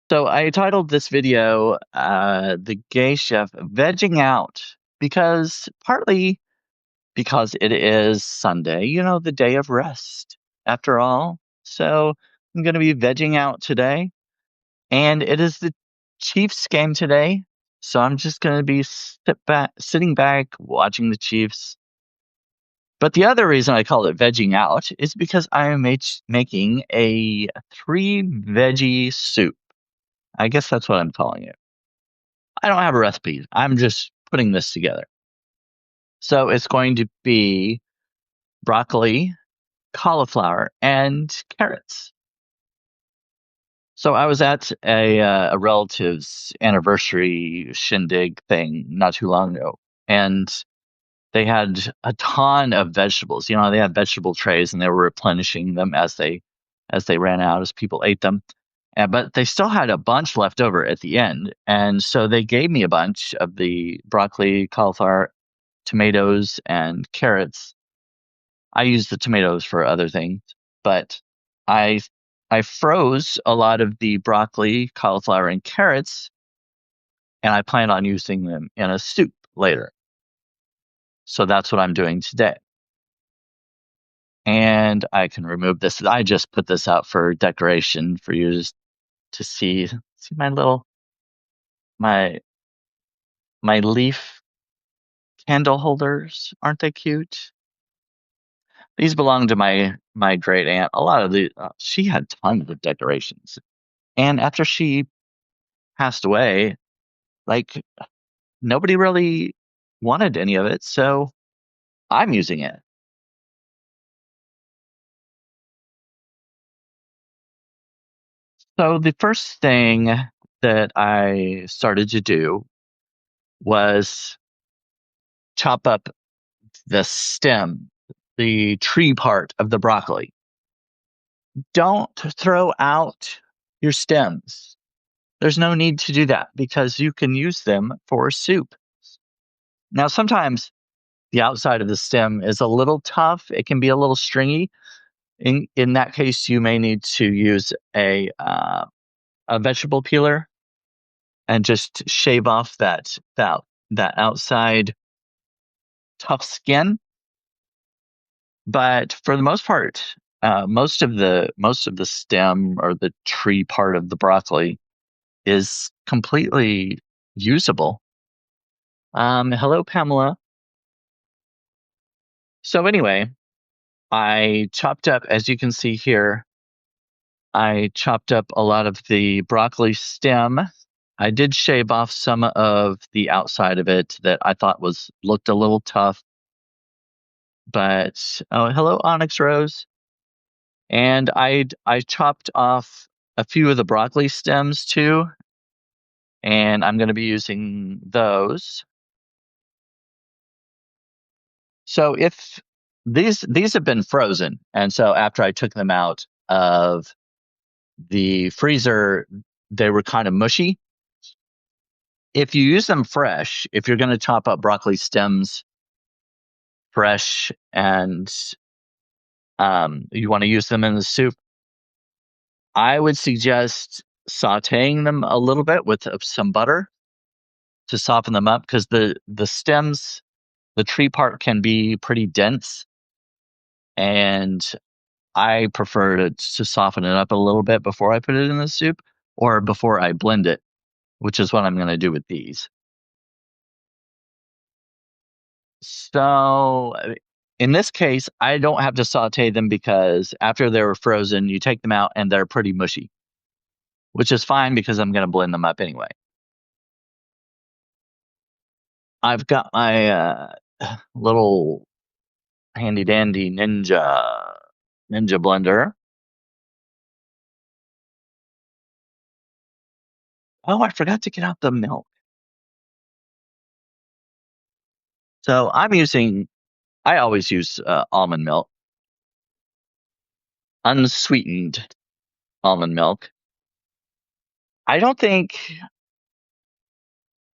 So I titled this video The Gay Chef Vegging Out because partly because it is Sunday, the day of rest after all. So I'm going to be vegging out today, and it is the Chiefs game today. So I'm just going to be sitting back, watching the Chiefs. But the other reason I call it vegging out is because I am making a three veggie soup. I guess that's what I'm calling it. I don't have a recipe. I'm just putting this together. So it's going to be broccoli, cauliflower, and carrots. So I was at a relative's anniversary shindig thing not too long ago, and they had a ton of vegetables. They had vegetable trays, and they were replenishing them as they ran out, as people ate them. But they still had a bunch left over at the end, and so they gave me a bunch of the broccoli, cauliflower, tomatoes, and carrots. I use the tomatoes for other things, but I I froze a lot of the broccoli, cauliflower, and carrots, and I plan on using them in a soup later. So that's what I'm doing today. And I can remove this. I just put this out for decoration for you to see my my leaf candle holders. Aren't they cute? These belong to my great aunt. A lot of she had tons of decorations. And after she passed away, like nobody really wanted any of it, so I'm using it. So the first thing that I started to do was chop up the stem, the tree part of the broccoli. Don't throw out your stems. There's no need to do that because you can use them for soup. Now, sometimes the outside of the stem is a little tough. It can be a little stringy. In that case, you may need to use a vegetable peeler and just shave off that outside tough skin. But for the most part, most of the stem or the tree part of the broccoli is completely usable. Hello, Pamela. So anyway, I chopped up, as you can see here, I chopped up a lot of the broccoli stem. I did shave off some of the outside of it that I thought looked a little tough. But oh, hello, Onyx Rose. And I chopped off a few of the broccoli stems too, and I'm going to be using those. So if these have been frozen, and so after I took them out of the freezer, they were kind of mushy. If you use them fresh, if you're going to chop up broccoli stems fresh and you want to use them in the soup, I would suggest sauteing them a little bit with some butter to soften them up because the stems, the tree part can be pretty dense, and I prefer to soften it up a little bit before I put it in the soup or before I blend it, which is what I'm going to do with these. So in this case, I don't have to saute them because after they were frozen, you take them out and they're pretty mushy, which is fine because I'm going to blend them up anyway. I've got my little handy dandy ninja blender. Oh, I forgot to get out the milk. So I always use almond milk, unsweetened almond milk. I don't think,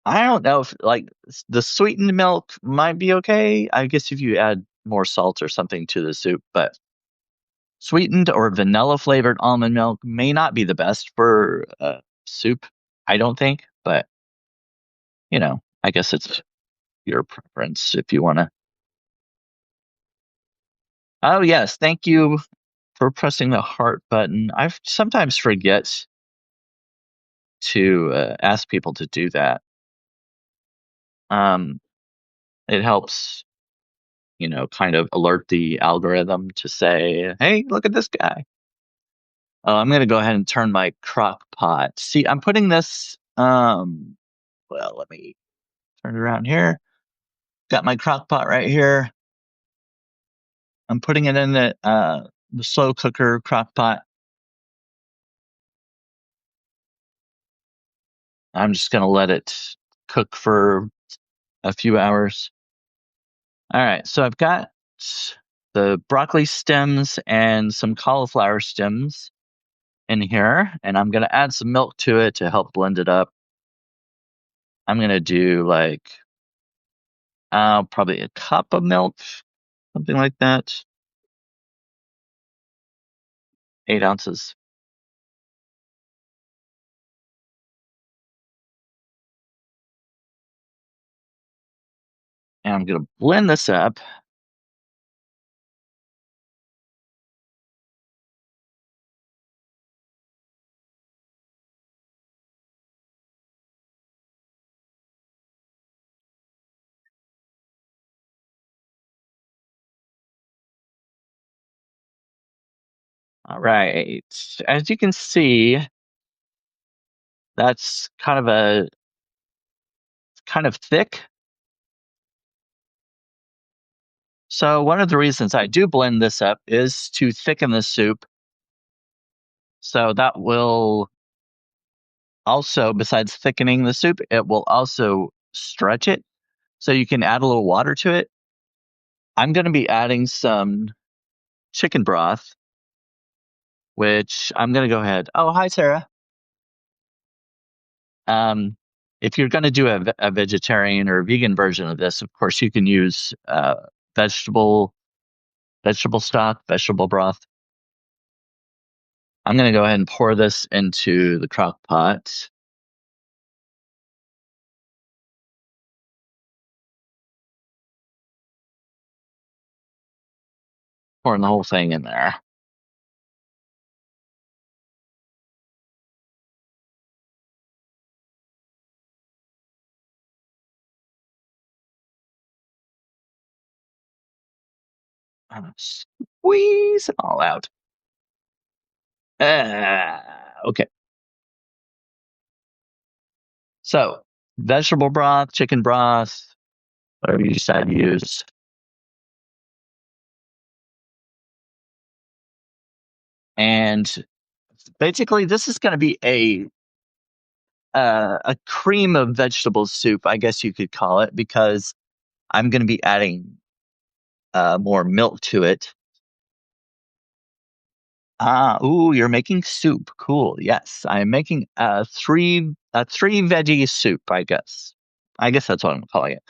I don't know if like the sweetened milk might be okay. I guess if you add more salt or something to the soup, but sweetened or vanilla flavored almond milk may not be the best for soup, I don't think, but I guess it's your preference if you want to. Oh, yes. Thank you for pressing the heart button. I sometimes forget to ask people to do that. Um, it helps, kind of alert the algorithm to say, hey, look at this guy. Oh, I'm going to go ahead and turn my crock pot. See, I'm putting this, well, let me turn it around here. Got my crock pot right here. I'm putting it in the slow cooker crock pot. I'm just going to let it cook for a few hours. All right, so I've got the broccoli stems and some cauliflower stems in here, and I'm going to add some milk to it to help blend it up. I'm going to do like probably a cup of milk, something like that. 8 ounces. And I'm going to blend this up. All right. As you can see, that's kind of thick. So one of the reasons I do blend this up is to thicken the soup. So that will also, besides thickening the soup, it will also stretch it. So you can add a little water to it. I'm going to be adding some chicken broth, which I'm going to go ahead. Oh, hi, Sarah. Um, if you're going to do a vegetarian or vegan version of this, of course, you can use vegetable stock, vegetable broth. I'm going to go ahead and pour this into the crock pot. Pouring the whole thing in there. Squeeze it all out. Okay. So, vegetable broth, chicken broth, whatever you decide to use. And basically, this is going to be a cream of vegetable soup, I guess you could call it, because I'm going to be adding more milk to it. Ooh, you're making soup. Cool. Yes, I'm making a three veggie soup, I guess. I guess that's what I'm calling it.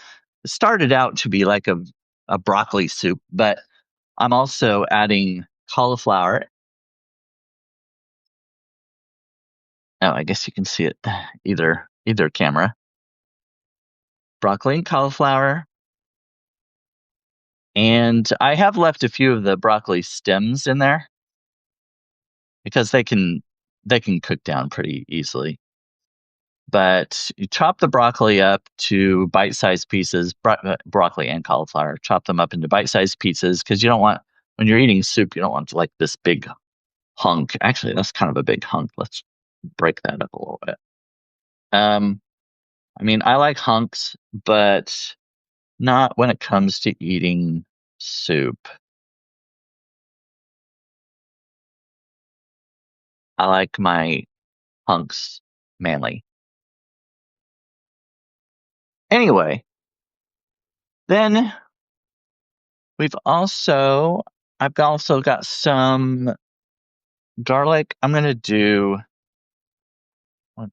It started out to be like a broccoli soup, but I'm also adding cauliflower. Oh, I guess you can see it either camera. Broccoli and cauliflower. And I have left a few of the broccoli stems in there because they can cook down pretty easily. But you chop the broccoli up to bite-sized pieces, broccoli and cauliflower. Chop them up into bite-sized pieces because you don't want when you're eating soup, you don't want like this big hunk. Actually, that's kind of a big hunk. Let's break that up a little bit. Um, I mean, I like hunks, but not when it comes to eating soup. I like my hunks manly. Anyway, then I've also got some garlic. I'll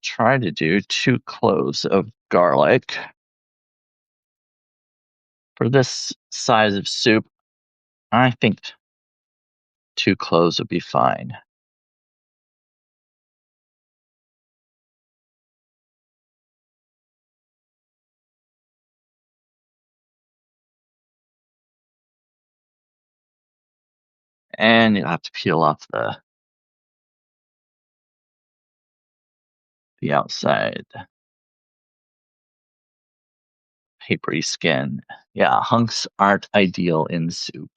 try to do 2 cloves of garlic for this size of soup. I think 2 cloves would be fine. And you have to peel off the outside papery skin. Yeah, hunks aren't ideal in soup.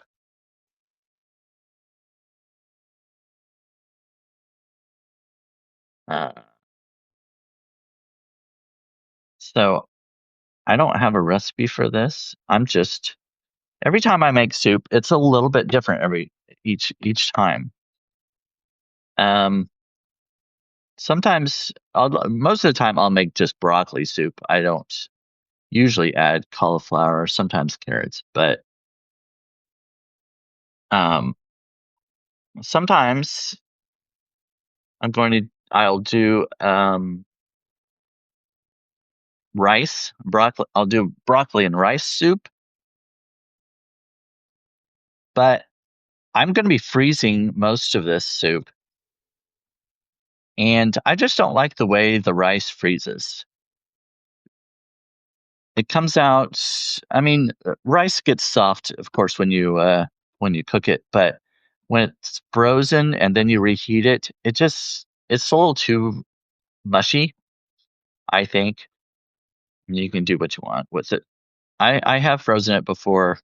Uh, so I don't have a recipe for this. I'm just every time I make soup, it's a little bit different each time. Um, most of the time I'll make just broccoli soup. I don't usually add cauliflower, sometimes carrots, but um, sometimes I'll do broccoli. I'll do broccoli and rice soup, but I'm going to be freezing most of this soup, and I just don't like the way the rice freezes. It comes out, I mean, rice gets soft, of course, when you cook it, but when it's frozen and then you reheat it, it's a little too mushy, I think. You can do what you want with it. I have frozen it before.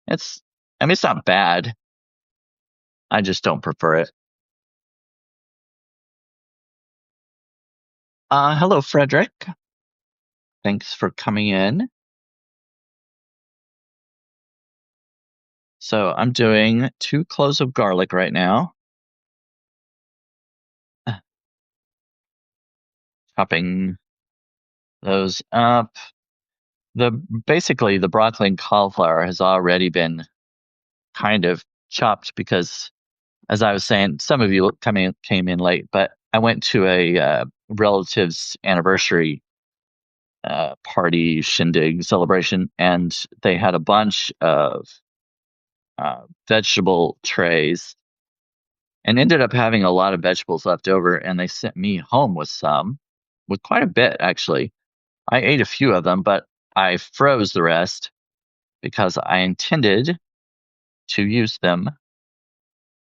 It's I mean it's not bad. I just don't prefer it. Hello, Frederick. Thanks for coming in. So I'm doing 2 cloves of garlic right now. Chopping those up. The basically the broccoli and cauliflower has already been kind of chopped because, as I was saying, some of you came in late, but I went to a relative's anniversary party shindig celebration, and they had a bunch of vegetable trays, and ended up having a lot of vegetables left over, and they sent me home with quite a bit actually. I ate a few of them, but I froze the rest because I intended to use them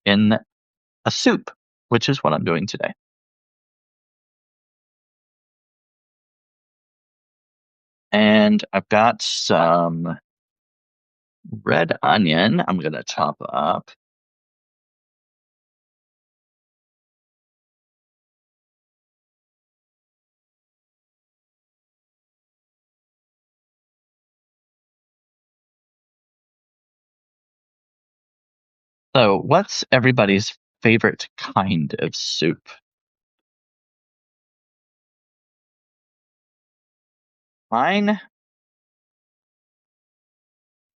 in a soup, which is what I'm doing today. And I've got some red onion I'm going to chop up. So, what's everybody's favorite kind of soup? Mine,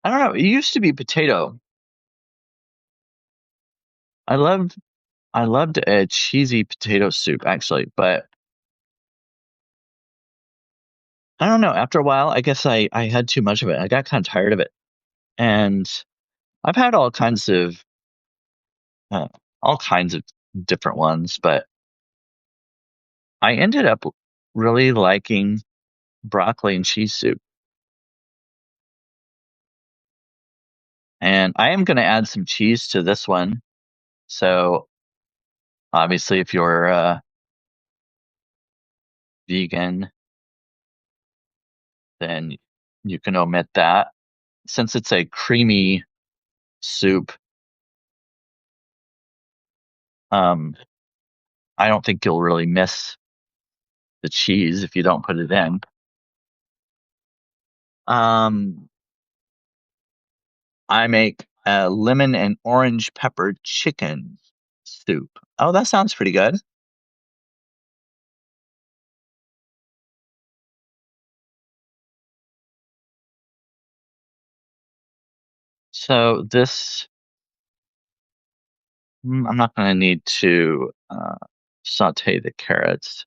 I don't know. It used to be potato. I loved I loved a cheesy potato soup actually, but I don't know. After a while, I guess I had too much of it. I got kind of tired of it, and I've had uh, all kinds of different ones, but I ended up really liking broccoli and cheese soup. And I am going to add some cheese to this one. So obviously, if you're vegan, then you can omit that. Since it's a creamy soup, um, I don't think you'll really miss the cheese if you don't put it in. Um, I make a lemon and orange pepper chicken soup. Oh, that sounds pretty good. So I'm not going to need to saute the carrots,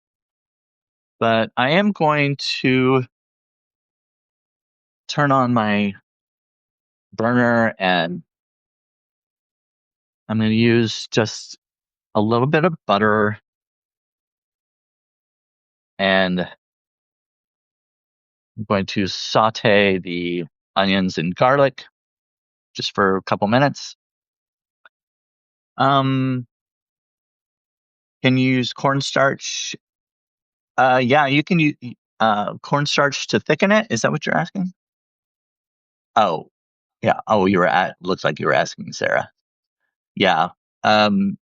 but I am going to turn on my burner, and I'm going to use just a little bit of butter, and I'm going to saute the onions and garlic just for a couple minutes. Um, can you use cornstarch? Yeah, you can use cornstarch to thicken it. Is that what you're asking? Oh, yeah. Oh, looks like you were asking Sarah. Yeah. Um,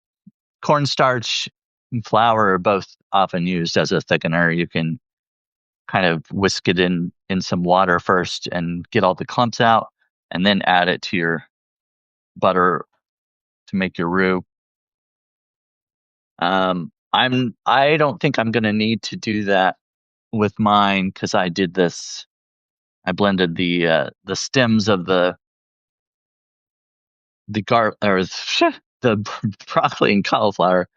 cornstarch and flour are both often used as a thickener. You can kind of whisk it in some water first and get all the clumps out, and then add it to your butter to make your roux. I don't think I'm going to need to do that with mine because I did this. I blended the stems of the gar or the broccoli and cauliflower,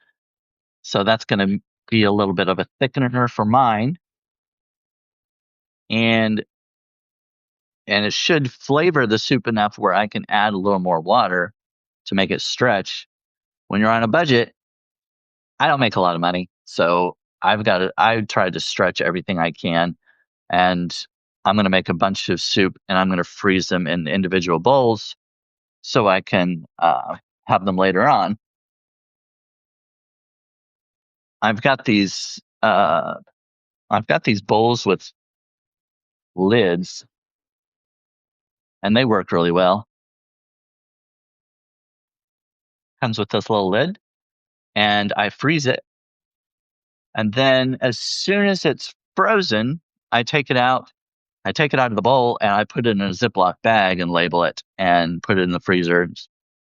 so that's going to be a little bit of a thickener for mine, and and it should flavor the soup enough where I can add a little more water to make it stretch. When you're on a budget, I don't make a lot of money, so I try to stretch everything I can, and I'm going to make a bunch of soup and I'm going to freeze them in individual bowls so I can have them later on. I've got these uh, I've got these bowls with lids, and they work really well. Comes with this little lid, and I freeze it, and then as soon as it's frozen, I take it out. I take it out of the bowl and I put it in a Ziploc bag and label it and put it in the freezer,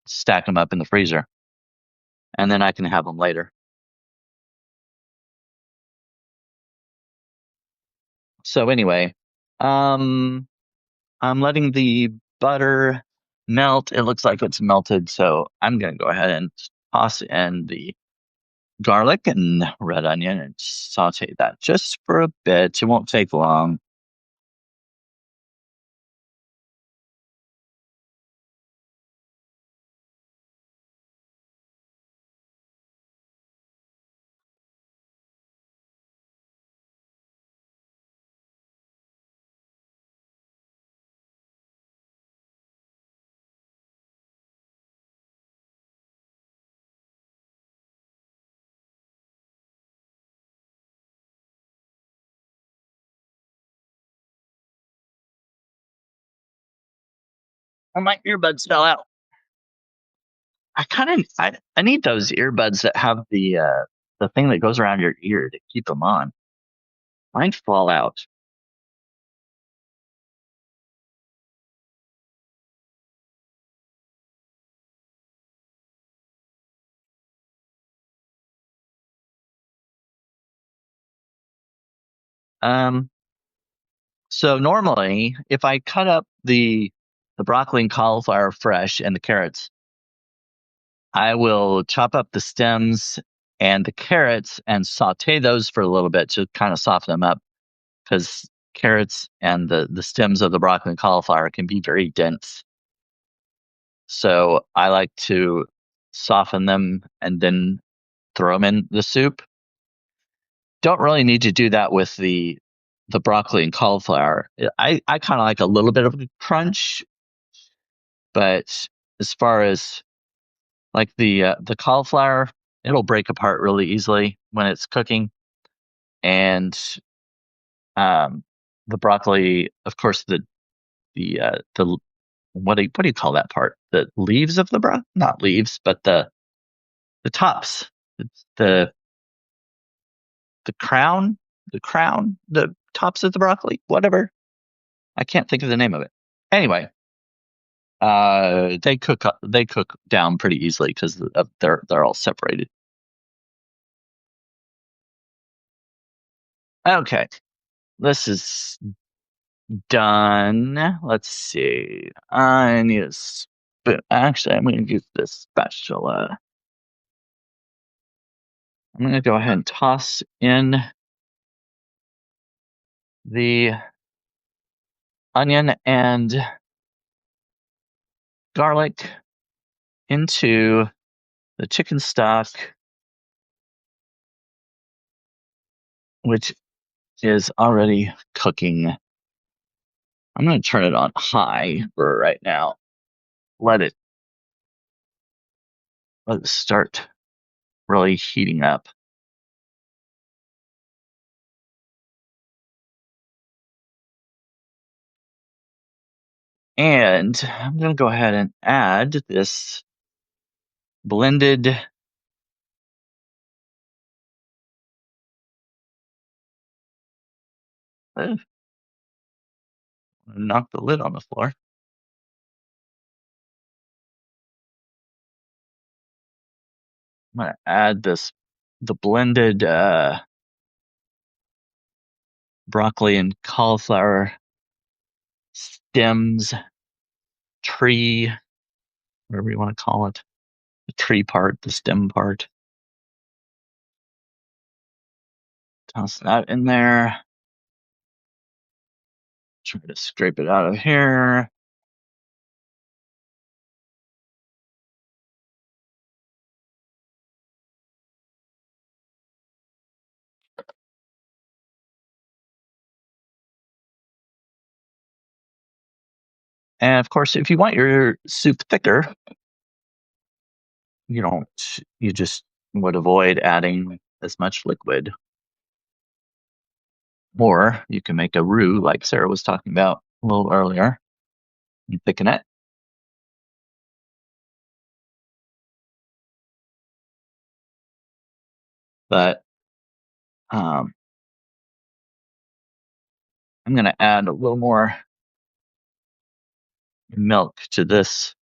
stack them up in the freezer, and then I can have them later. So anyway, um, I'm letting the butter melt. It looks like it's melted, so I'm gonna go ahead and toss in the garlic and red onion and saute that just for a bit. It won't take long. Oh, my earbuds fell out. I need those earbuds that have the thing that goes around your ear to keep them on. Mine fall out. Um, so normally, if I cut up the broccoli and cauliflower fresh and the carrots, I will chop up the stems and the carrots and saute those for a little bit to kind of soften them up because carrots and the stems of the broccoli and cauliflower can be very dense. So I like to soften them and then throw them in the soup. Don't really need to do that with the broccoli and cauliflower. I kind of like a little bit of a crunch, but as far as like the cauliflower, it'll break apart really easily when it's cooking, and um, the broccoli, of course, the what do you call that part? The leaves of the broccoli, not leaves, but the tops, the the crown, the tops of the broccoli, whatever. I can't think of the name of it. Anyway, they cook down pretty easily because they're all separated. Okay, this is done. Let's see. I need a spoon. Actually, I'm going to use this spatula. I'm going to go ahead and toss in the onion and garlic into the chicken stock, which is already cooking. I'm going to turn it on high for right now. Let it let it start really heating up. And I'm going to go ahead and add this blended knock the lid on the floor. I'm going to add the blended broccoli and cauliflower stems, tree, whatever you want to call it. The tree part, the stem part. Toss that in there. Try to scrape it out of here. And of course, if you want your soup thicker, you just would avoid adding as much liquid. Or you can make a roux like Sarah was talking about a little earlier and thicken it. But I'm going to add a little more milk to this.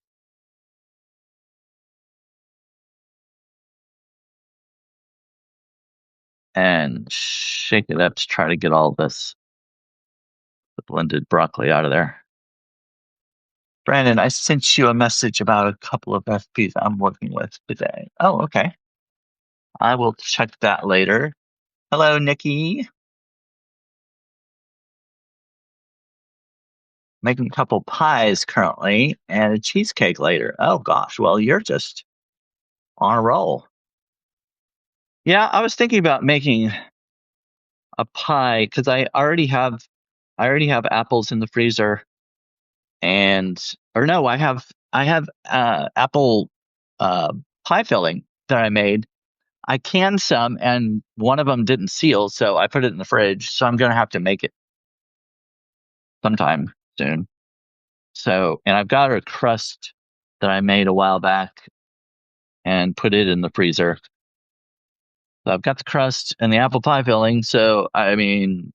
And shake it up to try to get all the blended broccoli out of there. Brandon, I sent you a message about a couple of recipes I'm working with today. Oh, okay. I will check that later. Hello, Nikki. Making a couple pies currently and a cheesecake later. Oh gosh, well, you're just on a roll. Yeah, I was thinking about making a pie because I already have apples in the freezer, and or no, I have apple uh, pie filling that I made. I canned some, and one of them didn't seal, so I put it in the fridge. So I'm gonna have to make it sometime soon. So, and I've got a crust that I made a while back and put it in the freezer. So I've got the crust and the apple pie filling. So I mean,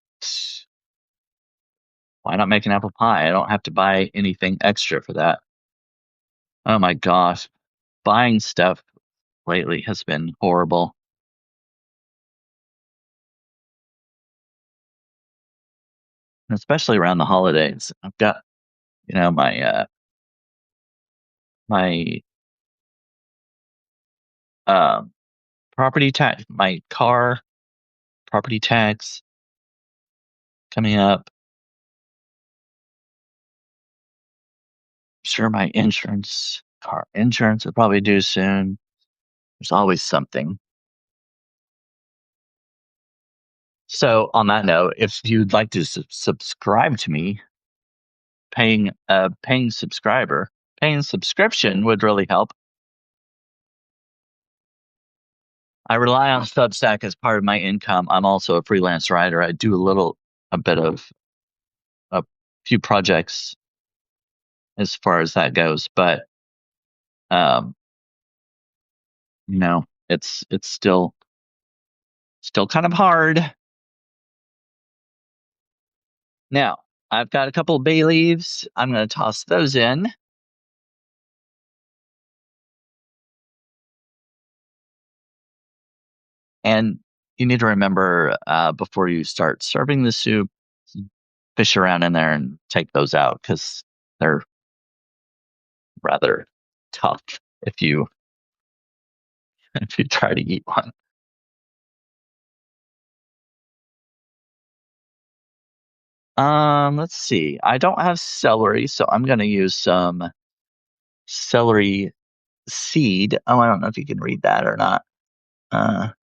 why not make an apple pie? I don't have to buy anything extra for that. Oh my gosh, buying stuff lately has been horrible, especially around the holidays. I've got, my um property tax, my car property tax coming up. Sure, my car insurance will probably due soon. There's always something. So, on that note, if you'd like to subscribe to me, paying subscription would really help. I rely on Substack as part of my income. I'm also a freelance writer. I do a bit of a few projects as far as that goes, but um, it's still kind of hard. Now, I've got a couple of bay leaves. I'm going to toss those in. And you need to remember before you start serving the soup, fish around in there and take those out because they're rather tough if you if you try to eat one. Let's see. I don't have celery, so I'm going to use some celery seed. Oh, I don't know if you can read that or not.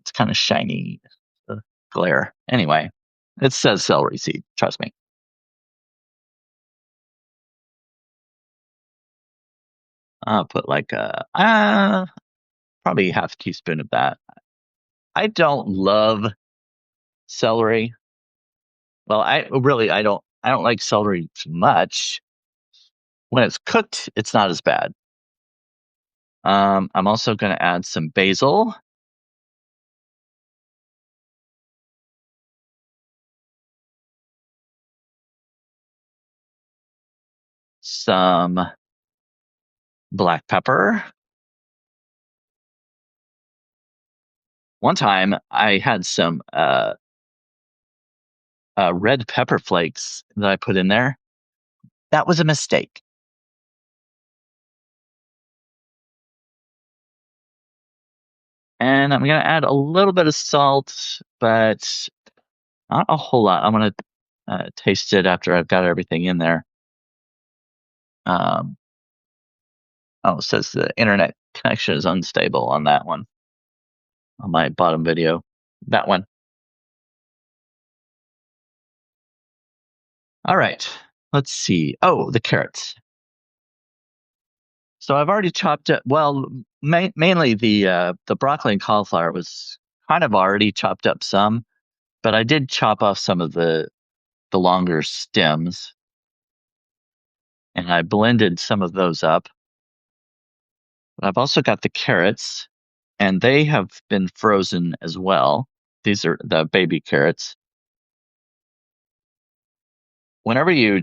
It's kind of shiny, the glare. Anyway, it says celery seed. Trust me. I'll put like probably half a teaspoon of that. I don't love celery. Well, I don't like celery too much. When it's cooked, it's not as bad. I'm also going to add some basil, some black pepper. One time I had some red pepper flakes that I put in there. That was a mistake. And I'm going to add a little bit of salt, but not a whole lot. I'm going to taste it after I've got everything in there. Um, it says the internet connection is unstable on that one, on my bottom video. That one. All right. Let's see. Oh, the carrots. So I've already chopped it. Well, mainly the broccoli and cauliflower was kind of already chopped up some, but I did chop off some of the longer stems, and I blended some of those up. But I've also got the carrots, and they have been frozen as well. These are the baby carrots. Whenever you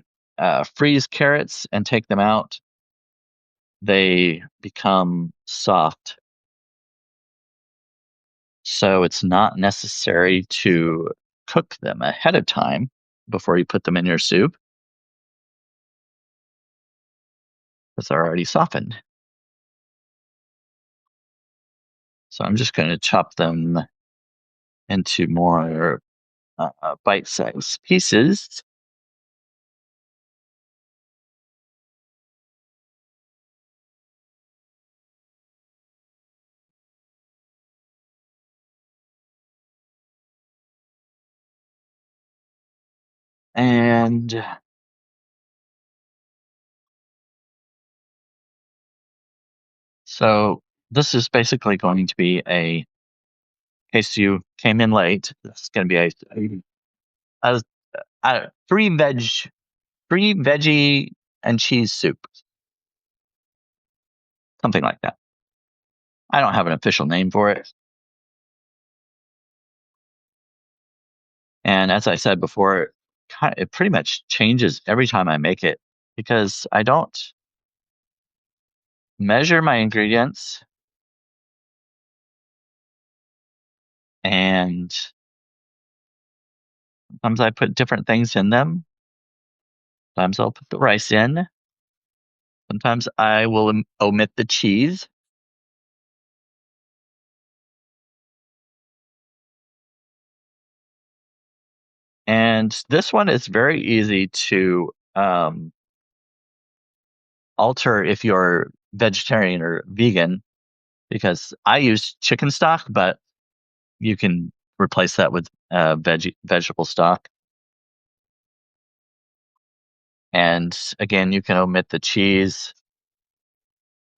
freeze carrots and take them out, they become soft. So it's not necessary to cook them ahead of time before you put them in your soup because they're already softened. So I'm just going to chop them into more bite-sized pieces. And so this is basically going to be in case you came in late, this is going to be a three veggie and cheese soup, something like that. I don't have an official name for it. And as I said before, it pretty much changes every time I make it because I don't measure my ingredients, and sometimes I put different things in them. Sometimes I'll put the rice in. Sometimes I will omit the cheese. And this one is very easy to alter if you're vegetarian or vegan because I use chicken stock, but you can replace that with vegetable stock. And again, you can omit the cheese.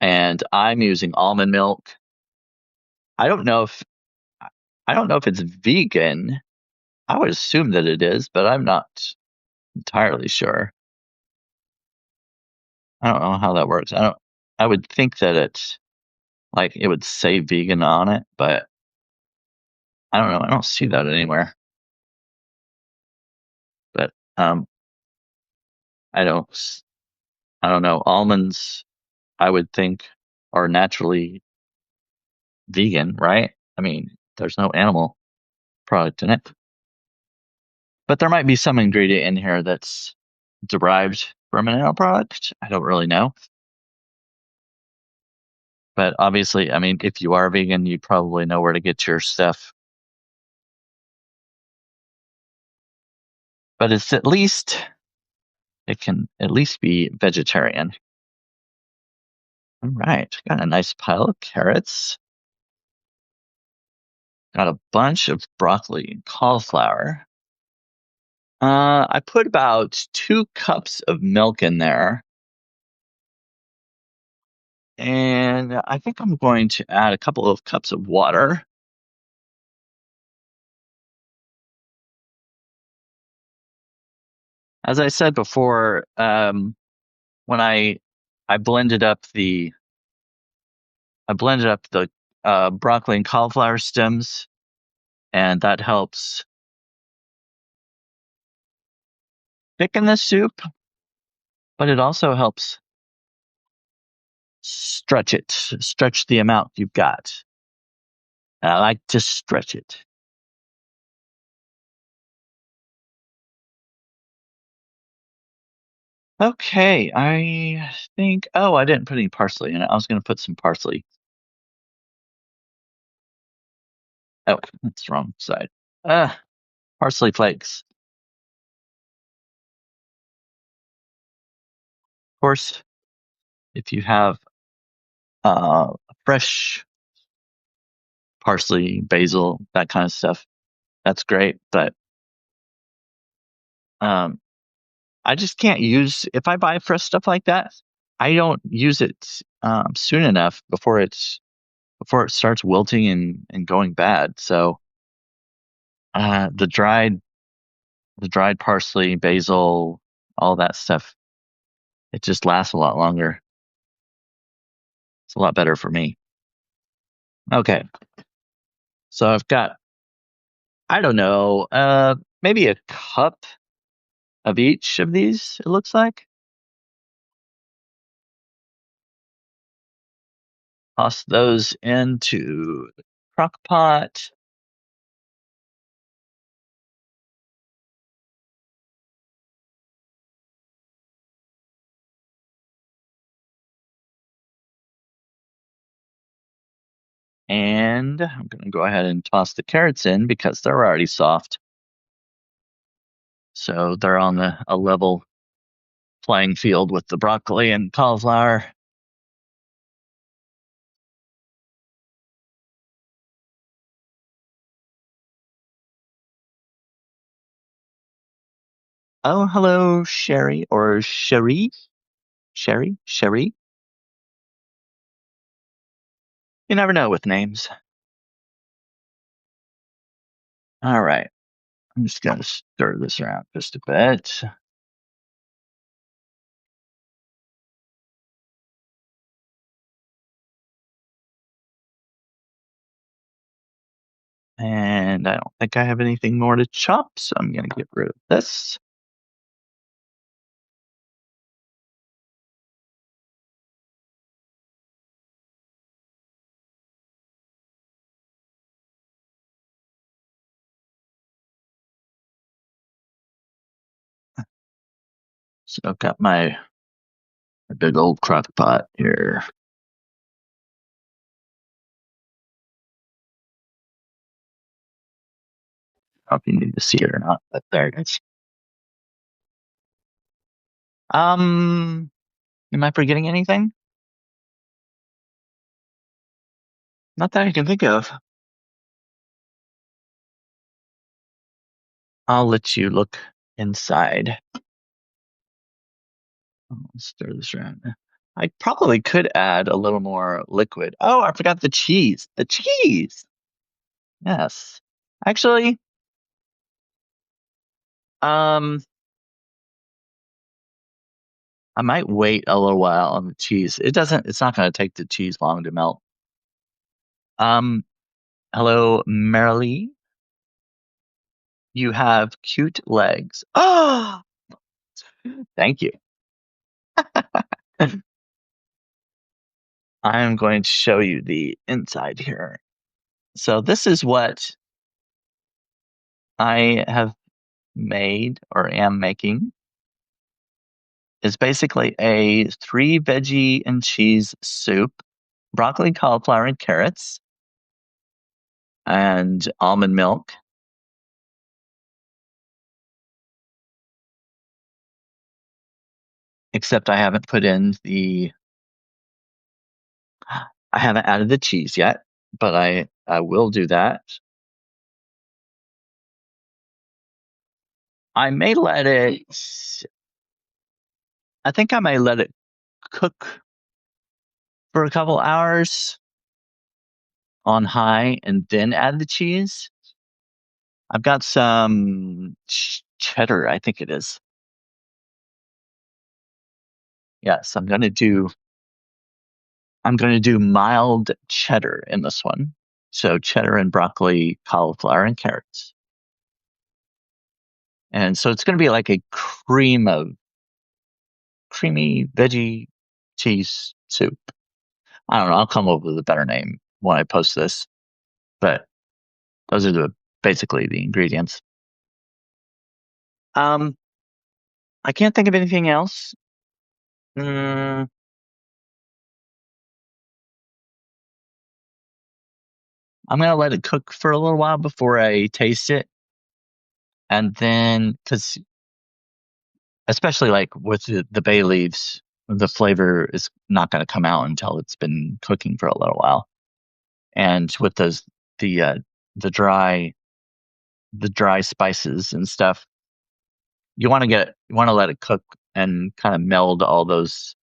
And I'm using almond milk. I don't know if I don't know if it's vegan. I would assume that it is, but I'm not entirely sure. I don't know how that works. I would think that it's like it would say vegan on it, but I don't know. I don't see that anywhere. But I don't I don't know. Almonds, I would think, are naturally vegan, right? I mean, there's no animal product in it. But there might be some ingredient in here that's derived from an animal product. I don't really know. But obviously, I mean, if you are vegan, you probably know where to get your stuff. But it can at least be vegetarian. All right, got a nice pile of carrots. Got a bunch of broccoli and cauliflower. I put about 2 cups of milk in there. And I think I'm going to add a couple of cups of water. As I said before, when I blended up the I blended up the broccoli and cauliflower stems, and that helps thicken the soup, but it also helps stretch the amount you've got. And I like to stretch it. Okay, I think. Oh, I didn't put any parsley in it. I was going to put some parsley. Oh, that's the wrong side. Ah, parsley flakes. Of course, if you have fresh parsley, basil, that kind of stuff, that's great. But um, I just can't use if I buy fresh stuff like that. I don't use it soon enough before it starts wilting and going bad. So uh, the dried the dried parsley, basil, all that stuff, it just lasts a lot longer. It's a lot better for me. Okay, so I've got I don't know, maybe a cup of each of these. It looks like toss those into the crock pot. And I'm going to go ahead and toss the carrots in because they're already soft. So they're on a level playing field with the broccoli and cauliflower. Oh, hello, Sherry or Sherry. Sherry. You never know with names. All right. I'm just going to stir this around just a bit. And I don't think I have anything more to chop, so I'm going to get rid of this. So I've got my big old crock pot here. I don't know if you need to see it or not, but there it is. Um, am I forgetting anything? Not that I can think of. I'll let you look inside. Stir this around. I probably could add a little more liquid. Oh, I forgot the cheese. The cheese. Yes. Actually, um, I might wait a little while on the cheese. It's not going to take the cheese long to melt. Um, hello, Marilee. You have cute legs. Oh, thank you. I'm going to show you the inside here. So this is what I have made or am making. Is basically a three veggie and cheese soup, broccoli, cauliflower, and carrots, and almond milk. Except I haven't added the cheese yet, but I will do that. I may let it, I think I may let it cook for a couple hours on high and then add the cheese. I've got some cheddar, I think it is. Yes, I'm gonna do mild cheddar in this one. So cheddar and broccoli, cauliflower, and carrots. And so it's gonna be like a creamy veggie cheese soup. I don't know, I'll come up with a better name when I post this. But those are basically the ingredients. Um, I can't think of anything else. Mm, I'm gonna let it cook for a little while before I taste it, and then because especially like with the bay leaves, the flavor is not gonna come out until it's been cooking for a little while. And with the uh, the dry the dry spices and stuff, you want to let it cook and kind of meld all those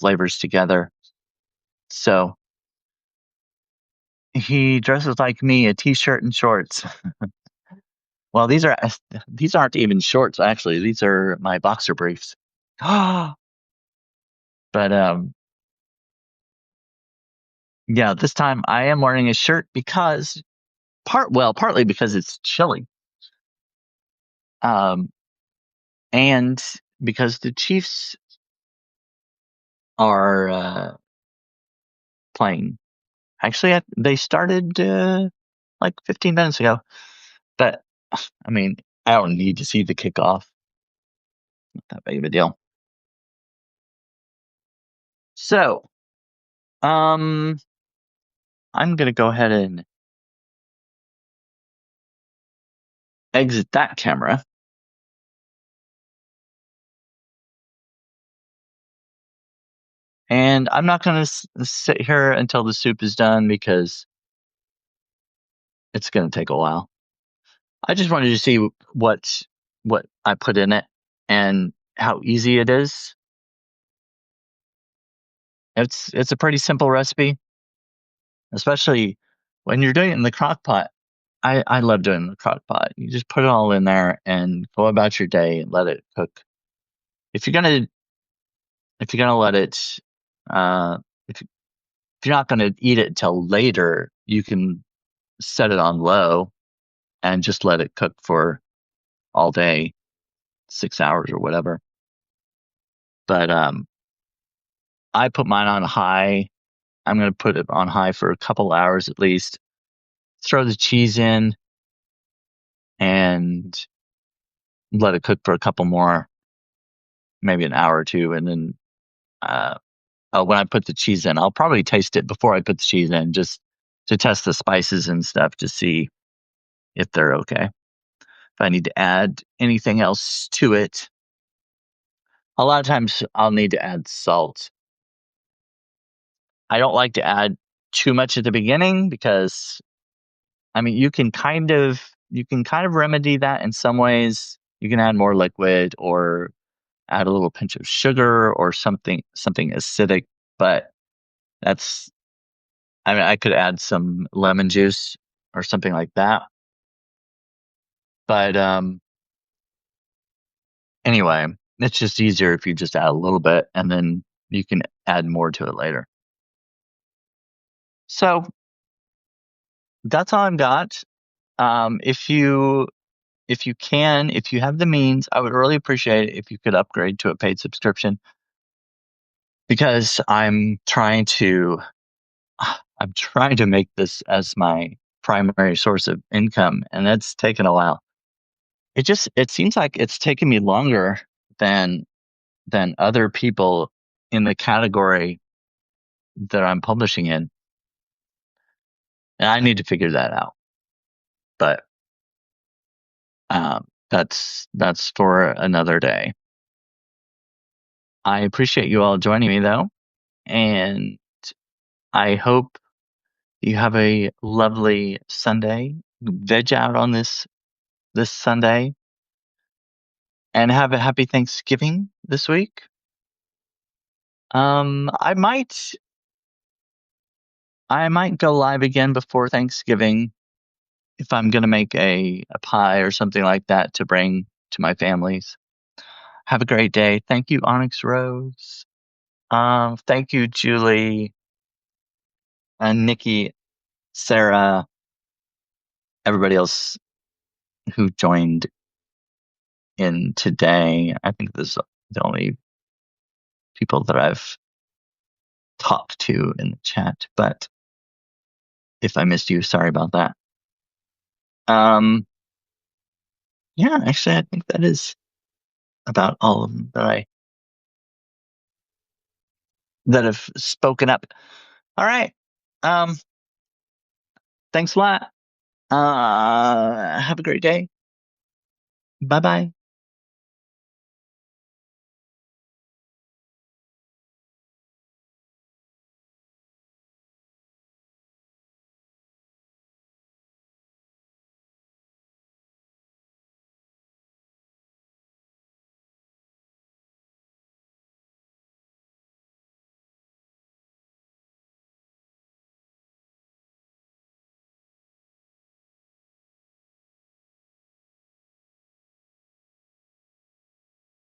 flavors together. So he dresses like me, a t-shirt and shorts. Well, these aren't even shorts actually. These are my boxer briefs. But yeah, this time I am wearing a shirt because partly because it's chilly. Um and because the Chiefs are playing. Actually, they started like 15 minutes ago. But I mean, I don't need to see the kickoff. Not that big of a deal. So, um, I'm gonna go ahead and exit that camera, and I'm not gonna sit here until the soup is done because it's gonna take a while. I just wanted to see what I put in it and how easy it is. It's a pretty simple recipe, especially when you're doing it in the crock pot. I love doing the crock pot. You just put it all in there and go about your day and let it cook. If you're gonna if you're gonna let it uh if if you're not gonna eat it till later, you can set it on low and just let it cook for all day, 6 hours or whatever. But I put mine on high. I'm gonna put it on high for a couple hours at least. Throw the cheese in and let it cook for a couple more, maybe an hour or two, and then uh, when I put the cheese in, I'll probably taste it before I put the cheese in, just to test the spices and stuff to see if they're okay. If I need to add anything else to it, a lot of times I'll need to add salt. I don't like to add too much at the beginning because I mean you can kind of remedy that in some ways. You can add more liquid or add a little pinch of sugar or something acidic, but that's I mean I could add some lemon juice or something like that. But anyway, it's just easier if you just add a little bit and then you can add more to it later. So that's all I've got. If if you have the means, I would really appreciate it if you could upgrade to a paid subscription because I'm trying to make this as my primary source of income, and it's taken a while. It seems like it's taken me longer than other people in the category that I'm publishing in, and I need to figure that out. But that's for another day. I appreciate you all joining me though, and I hope you have a lovely Sunday. Veg out on this Sunday, and have a happy Thanksgiving this week. I might I might go live again before Thanksgiving if I'm going to make a pie or something like that to bring to my families. Have a great day. Thank you, Onyx Rose. Thank you, Julie and Nikki, Sarah, everybody else who joined in today. I think this is the only people that I've talked to in the chat, but if I missed you, sorry about that. Yeah, actually, I think that is about all of them that have spoken up. All right. Um, Thanks a lot. Have a great day. Bye bye.